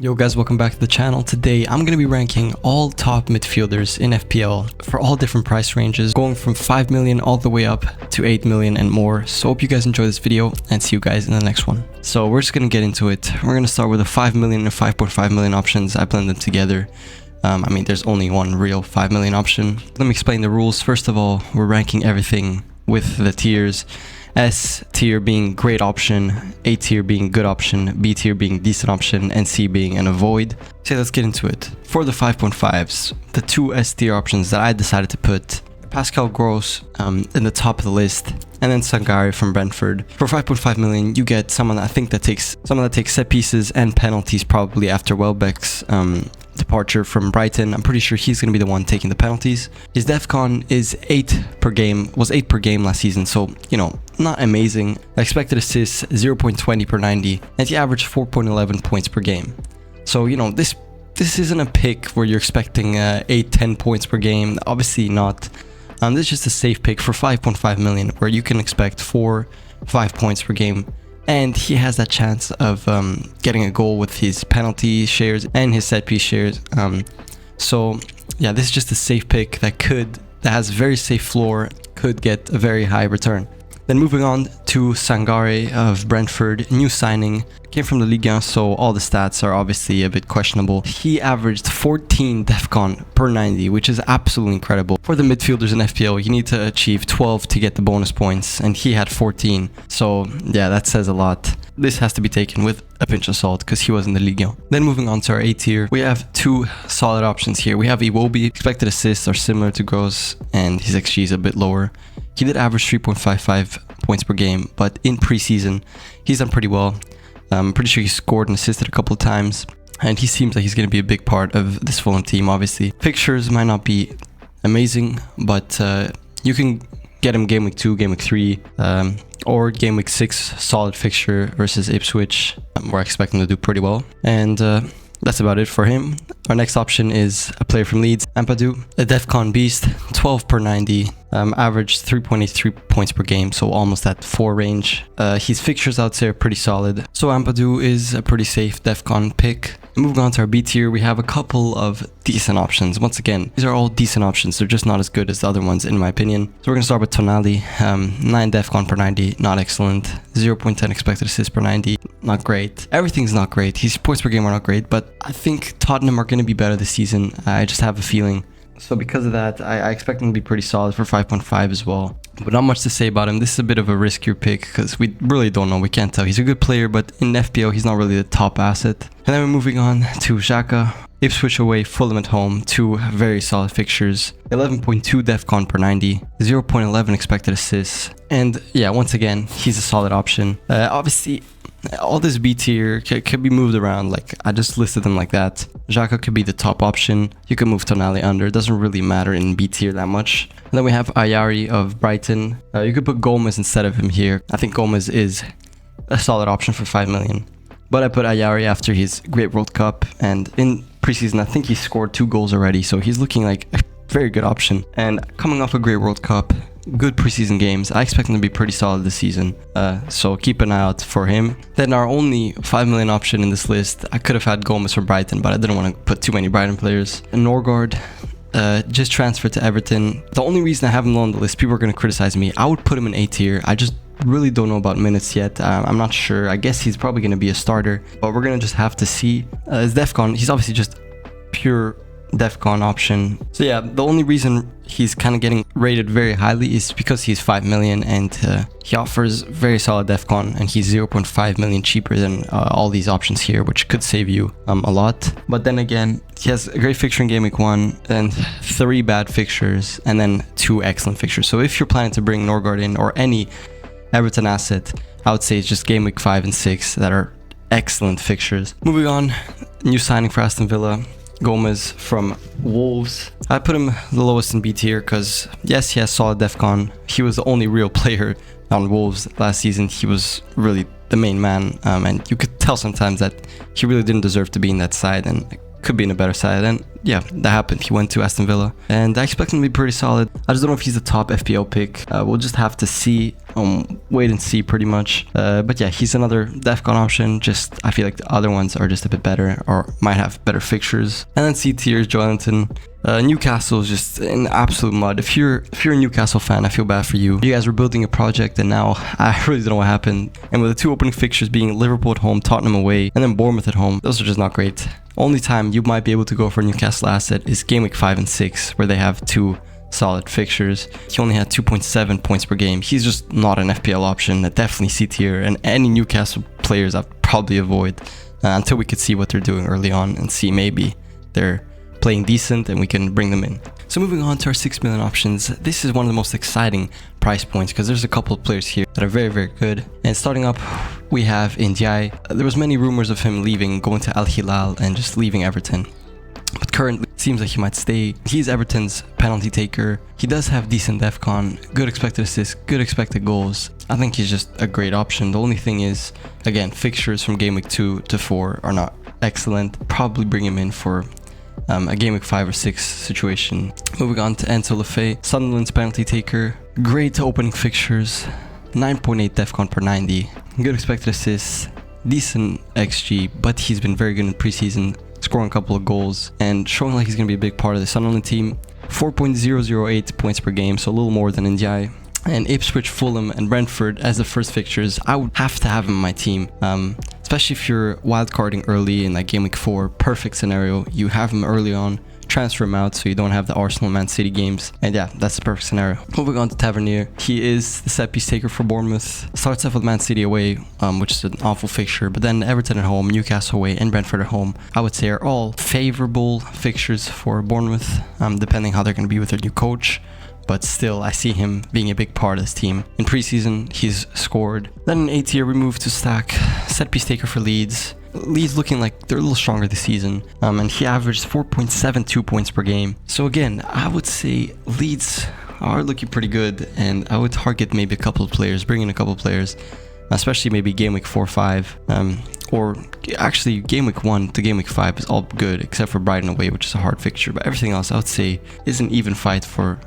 Yo guys, welcome back to the channel. Today I'm going to be ranking all top midfielders in FPL for all different price ranges, going from 5 million all the way up to 8 million and more. So hope you guys enjoy this video and see you guys in the next one. So we're just going to get into it. We're going to start with a 5 million and 5.5 million options. I blend them together. I mean, there's only one real 5 million option. Let me explain the rules. First of all, we're ranking everything with the tiers. S tier being great option, A tier being good option, B tier being decent option, and C being an avoid. So let's get into it. For the 5.5s, the two S tier options that I decided to put Pascal Gross in the top of the list, and then Sangare from Brentford. For 5.5 million, you get someone that takes set pieces and penalties probably after Welbeck's departure from Brighton. I'm pretty sure he's going to be the one taking the penalties. His DEFCON is 8 per game, was 8 per game last season, so not amazing. Expected assists 0.20 per 90, and he averaged 4.11 points per game. So this isn't a pick where you're expecting 8-10 points per game. Obviously not. This is just a safe pick for 5.5 million where you can expect 4-5 points per game. And he has that chance of getting a goal with his penalty shares and his set piece shares. So yeah, this is just a safe pick that has a very safe floor, could get a very high return. Then moving on to Sangare of Brentford, new signing, came from the Ligue 1, so all the stats are obviously a bit questionable. He averaged 14 DEFCON per 90, which is absolutely incredible. For the midfielders in FPL, you need to achieve 12 to get the bonus points, and he had 14. So yeah, that says a lot. This has to be taken with a pinch of salt because he was in the Ligue 1. Then moving on to our A tier, we have two solid options here. We have Iwobi. Expected assists are similar to Gross, and his XG is a bit lower. He did average 3.55 points per game, but in preseason, he's done pretty well. I'm pretty sure he scored and assisted a couple of times, and he seems like he's going to be a big part of this Fulham team, obviously. Fixtures might not be amazing, but you can get him game week 2, game week 3, or game week 6, solid fixture versus Ipswich. We're expecting to do pretty well. And that's about it for him. Our next option is a player from Leeds, Ampadu, a DEFCON beast, 12 per 90, averaged 3.83 points per game, so almost that 4 range. His fixtures out there are pretty solid, so Ampadu is a pretty safe DEFCON pick. Moving on to our B tier, we have a couple of decent options. Once again, these are all decent options, they're just not as good as the other ones in my opinion. So we're going to start with Tonali, 9 DEFCON per 90, not excellent, 0.10 expected assists per 90, not great. Everything's not great, his points per game are not great, but I think Tottenham are going to be better this season. I just have a feeling. So because of that, I expect him to be pretty solid for 5.5 as well. But not much to say about him. This is a bit of a riskier pick because we really don't know. We can't tell. He's a good player, but in FPL, he's not really the top asset. And then we're moving on to Xhaka. Ipswich away, Fulham at home. 2 very solid fixtures. 11.2 DEFCON per 90. 0.11 expected assists. And yeah, once again, he's a solid option. Obviously, all this B tier could be moved around. Like, I just listed them like that. Xhaka could be the top option. You can move Tonali under. It doesn't really matter in B tier that much. And then we have Ayari of Brighton. You could put Gomez instead of him here. I think Gomez is a solid option for 5 million. But I put Ayari after his great World Cup. And in preseason, I think he scored 2 goals already. So he's looking like a very good option. And coming off a great World Cup, good preseason games, I expect him to be pretty solid this season. So keep an eye out for him. Then our only 5 million option in this list, I could have had Gomez from Brighton, but I didn't want to put too many Brighton players. And Norgard, just transferred to Everton. The only reason I have him low on the list, people are going to criticize me. I would put him in A tier. I just really don't know about minutes yet. I'm not sure. I guess he's probably going to be a starter, but we're going to just have to see. His DEFCON, he's obviously just pure DEFCON option. So yeah, the only reason he's kind of getting rated very highly is because he's 5 million and he offers very solid DEFCON, and he's 0.5 million cheaper than all these options here, which could save you a lot. But then again, he has a great fixture in game week 1 and 3 bad fixtures and then 2 excellent fixtures. So if you're planning to bring Norgard in or any Everton asset, I would say it's just game week 5 and 6 that are excellent fixtures. Moving on, new signing for Aston Villa, Gomez from Wolves. I put him the lowest in B tier because yes, he has solid DEFCON. He was the only real player on Wolves last season. He was really the main man, and you could tell sometimes that he really didn't deserve to be in that side and could be in a better side. And yeah, that happened. He went to Aston Villa, and I expect him to be pretty solid. I just don't know if he's a top FPL pick. We'll just have to see, wait and see pretty much. But yeah, he's another DEFCON option. Just I feel like the other ones are just a bit better or might have better fixtures. And then C tier is Joelinton. Newcastle is just an absolute mud. If you're a Newcastle fan, I feel bad for you. You guys were building a project, and now I really don't know what happened. And with the two opening fixtures being Liverpool at home, Tottenham away, and then Bournemouth at home, those are just not great. Only time you might be able to go for a Newcastle asset is Gameweek 5 and 6, where they have two solid fixtures. He only had 2.7 points per game. He's just not an FPL option. Definitely C tier, and any Newcastle players I'd probably avoid until we could see what they're doing early on and see maybe they're playing decent and we can bring them in. So moving on to our 6 million options, this is one of the most exciting price points because there's a couple of players here that are very, very good. And starting up, we have Ndiaye. There was many rumors of him leaving, going to Al Hilal and just leaving Everton. But currently, it seems like he might stay. He's Everton's penalty taker. He does have decent DEFCON, good expected assists, good expected goals. I think he's just a great option. The only thing is, again, fixtures from Game Week 2 to 4 are not excellent. Probably bring him in for a Game Week 5 or 6 situation. Moving on to Enzo Lefebvre, Sunderland's penalty taker. Great opening fixtures, 9.8 DEFCON per 90, good expected assists, decent XG, but he's been very good in preseason, scoring a couple of goals and showing like he's going to be a big part of the Sunderland team. 4.008 points per game, so a little more than Ndiaye. And Ipswich, Fulham and Brentford as the first fixtures, I would have to have him in my team. Especially if you're wildcarding early in like Game Week 4, perfect scenario. You have him early on, transfer him out so you don't have the Arsenal Man City games. And yeah, that's the perfect scenario. Moving on to Tavernier. He is the set piece taker for Bournemouth. Starts off with Man City away, which is an awful fixture. But then Everton at home, Newcastle away, and Brentford at home, I would say are all favorable fixtures for Bournemouth, depending how they're going to be with their new coach. But still, I see him being a big part of this team. In preseason, he's scored. Then in A tier, we move to Stack, set piece taker for Leeds. Leeds looking like they're a little stronger this season, and he averaged 4.72 points per game. So again, I would say Leeds are looking pretty good, and I would target maybe a couple of players, bring in a couple of players, especially maybe Game Week 4 or 5, or actually Game Week 1 to Game Week 5 is all good except for Brighton away, which is a hard fixture, but everything else I would say is an even fight for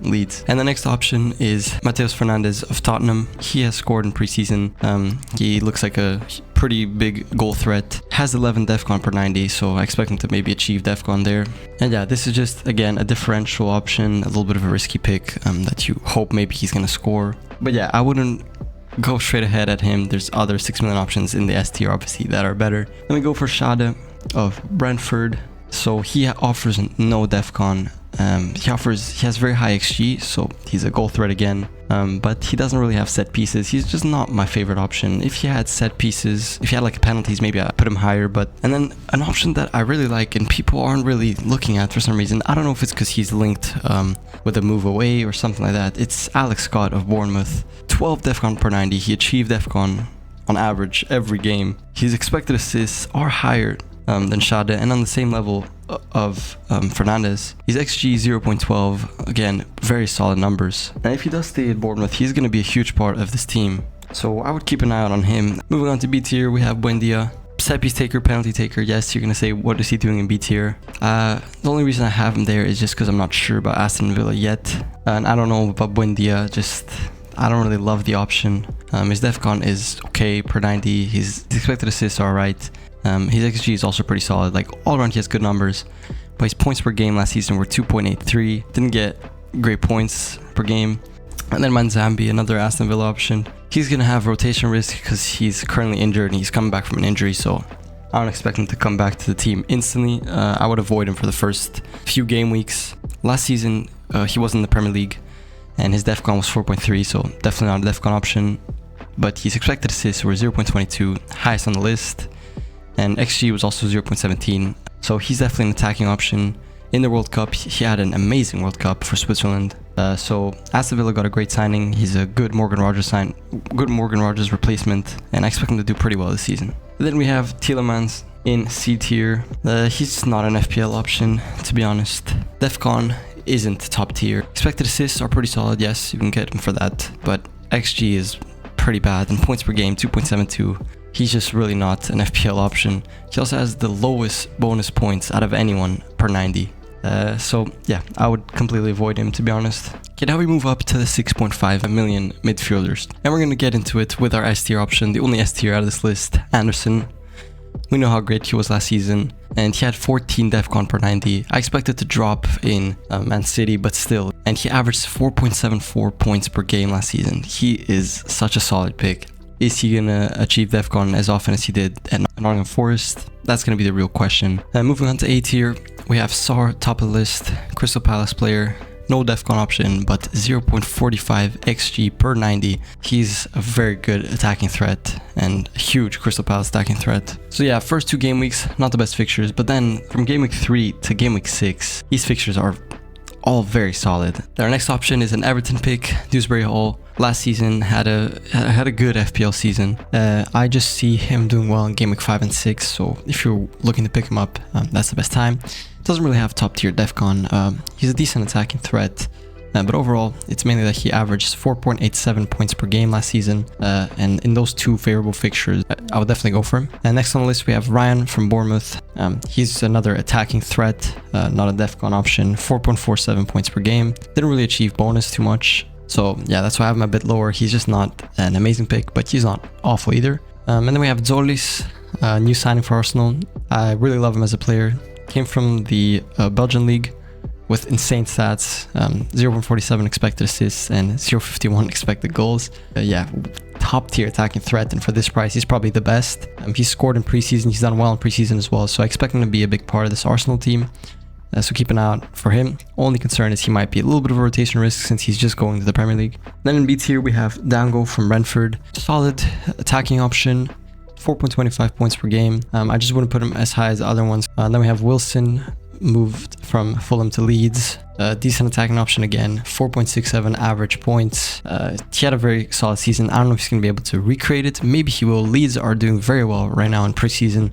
Leeds. And the next option is Matheus Fernandes of Tottenham. He has scored in preseason. He looks like a pretty big goal threat, has 11 DEFCON per 90, so I expect him to maybe achieve DEFCON there. And yeah, this is just again a differential option, a little bit of a risky pick that you hope maybe he's gonna score. But yeah, I wouldn't go straight ahead at him. There's other 6 million options in the S tier obviously that are better. Then we go for Schade of Brentford. So he offers no DEFCON. He has very high XG, so he's a goal threat again. But he doesn't really have set pieces. He's just not my favorite option. If he had set pieces, if he had like penalties, maybe I'd put him higher. And then an option that I really like and people aren't really looking at for some reason, I don't know if it's because he's linked with a move away or something like that. It's Alex Scott of Bournemouth. 12 DEFCON per 90. He achieved DEFCON on average every game. His expected assists are higher than Schade and on the same level of Fernandes. His XG 0.12, again, very solid numbers. And if he does stay at Bournemouth, he's going to be a huge part of this team. So I would keep an eye out on him. Moving on to B tier, we have Buendia. Set piece taker, penalty taker. Yes, you're going to say, what is he doing in B tier? The only reason I have him there is just because I'm not sure about Aston Villa yet. And I don't know about Buendia, I don't really love the option. His DEFCON is okay per 90. His expected assists are alright. His XG is also pretty solid. Like all around, he has good numbers. But his points per game last season were 2.83. Didn't get great points per game. And then Manzambi, another Aston Villa option. He's gonna have rotation risk because he's currently injured and he's coming back from an injury. So I don't expect him to come back to the team instantly. I would avoid him for the first few game weeks. Last season, he was in the Premier League. And his DEFCON was 4.3, so definitely not a DEFCON option. But his expected assists were 0.22, highest on the list. And XG was also 0.17, so he's definitely an attacking option. In the World Cup, he had an amazing World Cup for Switzerland. So Aston Villa got a great signing. He's a good Morgan Rogers replacement, and I expect him to do pretty well this season. Then we have Tielemans in C tier. He's not an FPL option, to be honest. DEFCON isn't top tier. Expected assists are pretty solid, yes, you can get him for that, but XG is pretty bad, and points per game 2.72. he's just really not an FPL option. He also has the lowest bonus points out of anyone per 90. So yeah, I would completely avoid him, to be honest. Okay, now we move up to the 6.5 million midfielders. And we're going to get into it with our S tier option, the only S tier out of this list, Anderson. We know how great he was last season, and he had 14 DEFCON per 90. I expected to drop in Man City, but still. And he averaged 4.74 points per game last season. He is such a solid pick. Is he going to achieve DEFCON as often as he did at Nottingham Forest? That's going to be the real question. Moving on to A tier, we have Sar, top of the list, Crystal Palace player. No DEFCON option, but 0.45 XG per 90. He's a very good attacking threat and a huge Crystal Palace attacking threat. So yeah, first 2 game weeks, not the best fixtures, but then from game week 3 to game week 6, these fixtures are all very solid. Our next option is an Everton pick, Dewsbury Hall. Last season had a good FPL season. I just see him doing well in game week 5 and 6, so if you're looking to pick him up, that's the best time. Doesn't really have top tier DEFCON. He's a decent attacking threat, but overall it's mainly that he averaged 4.87 points per game last season, and in those 2 favorable fixtures I would definitely go for him. And next on the list we have Ryan from Bournemouth. He's another attacking threat, not a DEFCON option. 4.47 points per game. Didn't really achieve bonus too much, so yeah, that's why I have him a bit lower. He's just not an amazing pick, but he's not awful either. And then we have Zolis, new signing for Arsenal. I really love him as a player. Came from the Belgian league with insane stats, 0.47 expected assists and 0.51 expected goals. Yeah, top tier attacking threat, and for this price he's probably the best. He's scored in preseason, he's done well in preseason as well, so I expect him to be a big part of this Arsenal team. So keep an eye out for him. Only concern is he might be a little bit of a rotation risk since he's just going to the Premier League. Then in B tier we have Dango from Brentford. Solid attacking option, 4.25 points per game. I just wouldn't put him as high as the other ones. Then we have Wilson, moved from Fulham to Leeds. Decent attacking option again, 4.67 average points. He had a very solid season. I don't know if he's going to be able to recreate it. Maybe he will. Leeds are doing very well right now in preseason.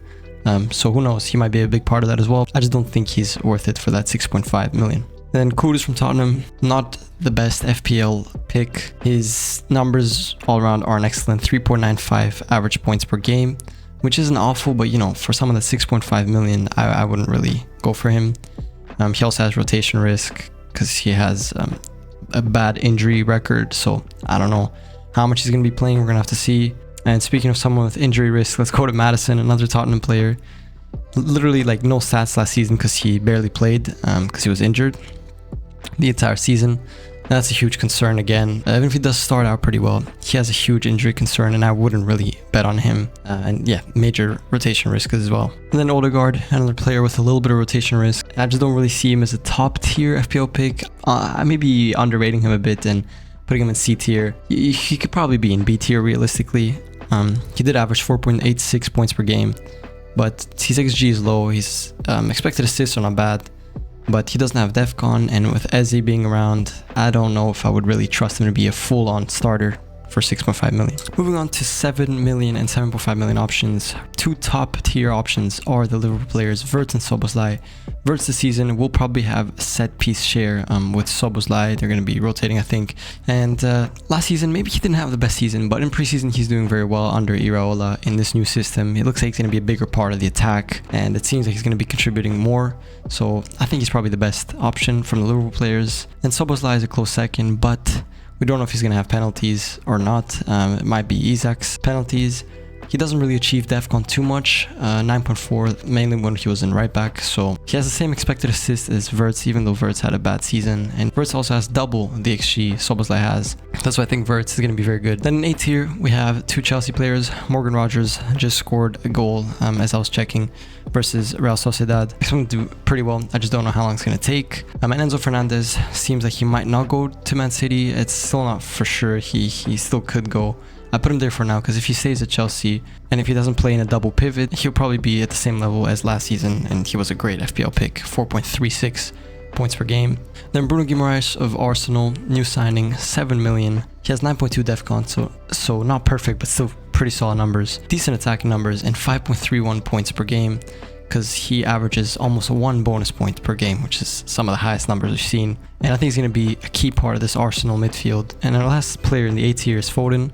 So who knows, he might be a big part of that as well. I just don't think he's worth it for that 6.5 million. Then Kudus from Tottenham, not the best FPL pick. His numbers all around are an excellent 3.95 average points per game, which isn't awful, but you know, for someone that's 6.5 million, I wouldn't really go for him. He also has rotation risk because he has a bad injury record, so I don't know how much he's going to be playing. We're going to have to see. And speaking of someone with injury risk, let's go to Madison, another Tottenham player. Literally like no stats last season because he barely played because he was injured the entire season. And that's a huge concern again. Even if he does start out pretty well, he has a huge injury concern and I wouldn't really bet on him. And yeah, major rotation risk as well. And then Odegaard, another player with a little bit of rotation risk. I just don't really see him as a top tier FPL pick. I may be underrating him a bit and putting him in C tier. He could probably be in B tier realistically. He did average 4.86 points per game, but his XG is low. His expected assists are not bad, but he doesn't have DEFCON, and with Eze being around, I don't know if I would really trust him to be a full-on starter for 6.5 million. Moving on to 7 million and 7.5 million options. 2 top tier options are the Liverpool players Wirtz and Szoboszlai. Wirtz this season will probably have a set piece share with Szoboszlai. They're going to be rotating, I think. And last season, maybe he didn't have the best season, but in preseason he's doing very well under Iraola in this new system. It looks like he's going to be a bigger part of the attack, and it seems like he's going to be contributing more. So I think he's probably the best option from the Liverpool players. And Szoboszlai is a close second, but we don't know if he's going to have penalties or not. It might be Isak's penalties. He doesn't really achieve DEFCON too much, 9.4, mainly when he was in right back. So he has the same expected assist as Wirtz, even though Wirtz had a bad season. And Wirtz also has double the XG Szoboszlai has. That's why I think Wirtz is going to be very good. Then in A tier, we have 2 Chelsea players. Morgan Rogers just scored a goal as I was checking versus Real Sociedad. He's going to do pretty well. I just don't know how long it's going to take. And Enzo Fernandez seems like he might not go to Man City. It's still not for sure. He still could go. I put him there for now because if he stays at Chelsea and if he doesn't play in a double pivot, he'll probably be at the same level as last season, and he was a great FPL pick, 4.36 points per game. Then Bruno Guimaraes of Arsenal, new signing, 7 million. He has 9.2 DEFCON, so not perfect, but still pretty solid numbers. Decent attacking numbers and 5.31 points per game because he averages almost 1 bonus point per game, which is some of the highest numbers we've seen. And I think he's going to be a key part of this Arsenal midfield. And our last player in the A tier is Foden.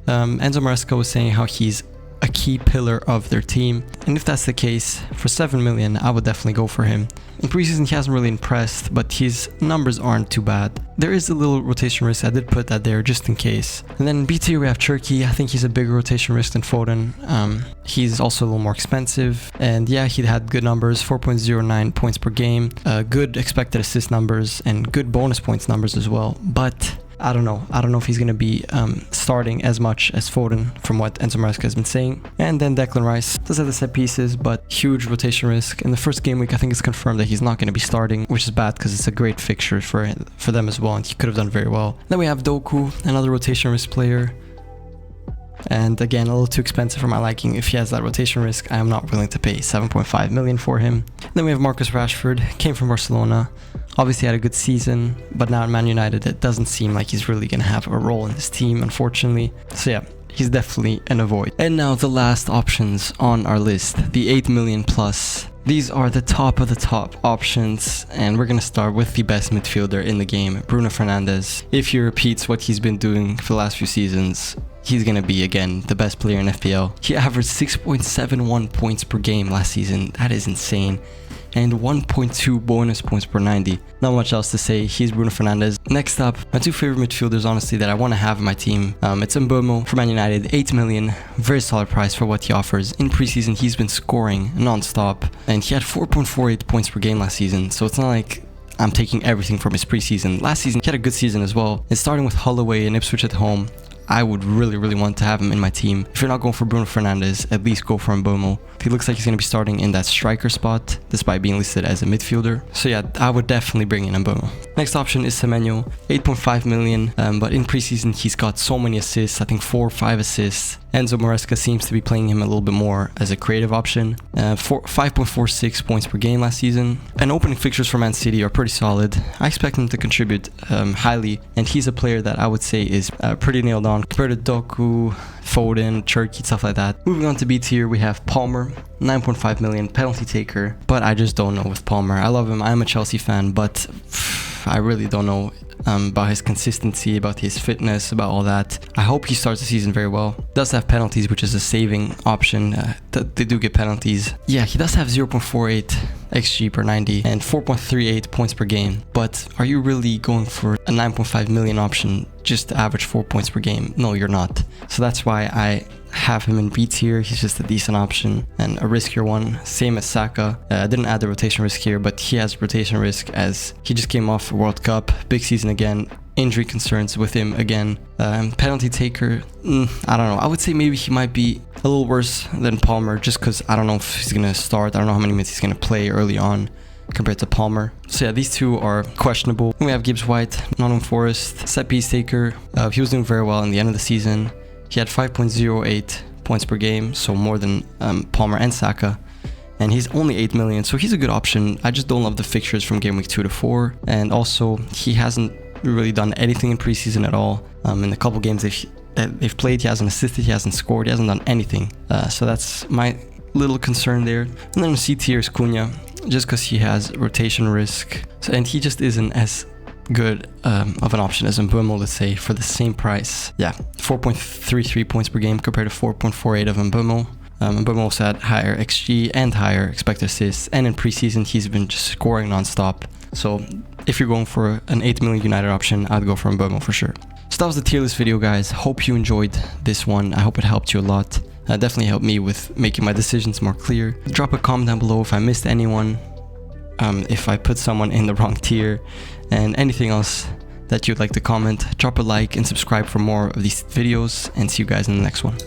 Enzo Maresca was saying how he's a key pillar of their team. And if that's the case, for 7 million, I would definitely go for him. In preseason, he hasn't really impressed, but his numbers aren't too bad. There is a little rotation risk. I did put that there just in case. And then in B tier, we have Turkey. I think he's a bigger rotation risk than Foden. He's also a little more expensive. And yeah, he had good numbers, 4.09 points per game, good expected assist numbers, and good bonus points numbers as well. But I don't know if he's going to be starting as much as Foden from what Enzo Maresca has been saying. And then Declan Rice does have the set pieces, but huge rotation risk. In the first game week, I think it's confirmed that he's not going to be starting, which is bad because it's a great fixture for them as well, and he could have done very well. Then we have Doku, another rotation risk player. And again, a little too expensive for my liking. If he has that rotation risk, I am not willing to pay 7.5 million for him. Then we have Marcus Rashford, came from Barcelona. Obviously had a good season, but now at Man United, it doesn't seem like he's really going to have a role in this team, unfortunately. So yeah, he's definitely an avoid. And now the last options on our list, the 8 million plus. These are the top of the top options, and we're going to start with the best midfielder in the game, Bruno Fernandes. If he repeats what he's been doing for the last few seasons, he's going to be, again, the best player in FPL. He averaged 6.71 points per game last season. That is insane. And 1.2 bonus points per 90. Not much else to say. He's Bruno Fernandes. Next up, my two favorite midfielders, honestly, that I want to have in my team. It's Mbeumo from Man United, 8 million. Very solid price for what he offers. In preseason, he's been scoring non-stop. And he had 4.48 points per game last season. So it's not like I'm taking everything from his preseason. Last season, he had a good season as well. And starting with Holloway and Ipswich at home, I would really want to have him in my team. If you're not going for Bruno Fernandes, at least go for Mbeumo. He looks like he's going to be starting in that striker spot, despite being listed as a midfielder. So yeah, I would definitely bring in Mbeumo. Next option is Semenyo, 8.5 million, but in preseason he's got so many assists, I think 4 or 5 assists. Enzo Maresca seems to be playing him a little bit more as a creative option. 5.46 points per game last season. And opening fixtures for Man City are pretty solid. I expect him to contribute highly, and he's a player that I would say is pretty nailed on compared to Doku, Foden, Turkey, stuff like that. Moving on to B tier, we have Palmer, 9.5 million, penalty taker, but I just don't know with Palmer. I love him, I'm a Chelsea fan, but I really don't know about his consistency, about his fitness, about all that. I hope he starts the season very well. Does have penalties, which is a saving option. They do get penalties. Yeah, he does have 0.48 XG per 90 and 4.38 points per game. But are you really going for a 9.5 million option just to average 4 points per game? No, you're not. So that's why I have him in B tier. He's just a decent option and a riskier one. Same as Saka. I didn't add the rotation risk here, but he has rotation risk as he just came off a World Cup. Big season again. Injury concerns with him again. Penalty taker, I don't know. I would say maybe he might be a little worse than Palmer just because I don't know if he's going to start. I don't know how many minutes he's going to play early on compared to Palmer. So yeah, these two are questionable. Then we have Gibbs White, Nottingham Forest, set piece taker. He was doing very well in the end of the season. He had 5.08 points per game, so more than Palmer and Saka. And he's only 8 million, so he's a good option. I just don't love the fixtures from game week 2 to 4. And also, he hasn't really done anything in preseason at all. In the couple games they've played, he hasn't assisted, he hasn't scored, he hasn't done anything. So that's my little concern there. And then C tier is Cunha, just because he has rotation risk. And he just isn't as good of an option as Mbeumo, let's say, for the same price. Yeah, 4.33 points per game compared to 4.48 of Mbeumo. Mbeumo also had higher XG and higher expected assists, and in preseason he's been just scoring non-stop. So if you're going for an 8 million United option, I'd go for Mbeumo for sure. So that was the tier list video, guys. Hope you enjoyed this one. I hope it helped you a lot. Definitely helped me with making my decisions more clear. Drop a comment down below if I missed anyone, if I put someone in the wrong tier, and anything else that you'd like to comment. Drop a like and subscribe for more of these videos, and see you guys in the next one.